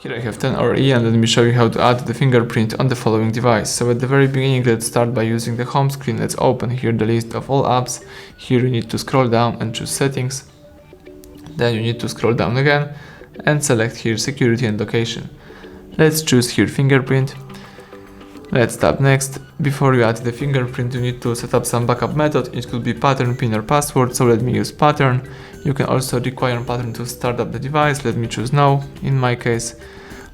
Here I have 10RE and let me show you how to add the fingerprint on the following device. So at the very beginning, let's start by using the home screen. Let's open here the list of all apps. Here you need to scroll down and choose settings. Then you need to scroll down again and select here security and location. Let's choose here fingerprint. Let's tap next. Before you add the fingerprint, you need to set up some backup method. It could be pattern, pin or password, so let me use pattern. You can also require pattern to start up the device. Let me choose no in my case.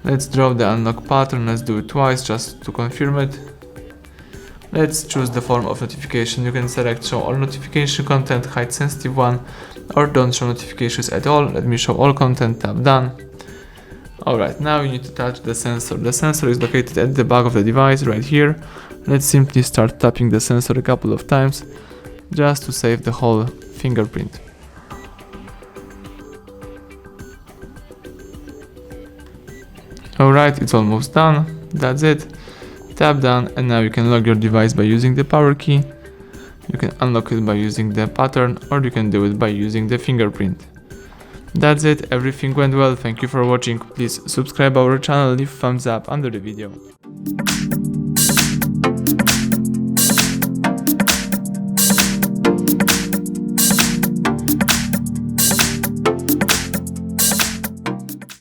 Let's draw the unlock pattern. Let's do it twice just to confirm it. Let's choose the form of notification. You can select show all notification content, hide sensitive one, or don't show notifications at all. Let me show all content, tap done. Alright, now you need to touch the sensor. The sensor is located at the back of the device right here. Let's simply start tapping the sensor a couple of times just to save the whole fingerprint. Alright, it's almost done. That's it. Tap done and now you can lock your device by using the power key. You can unlock it by using the pattern, or you can do it by using the fingerprint. That's it, everything went well. Thank you for watching. Please subscribe our channel, leave thumbs up under the video.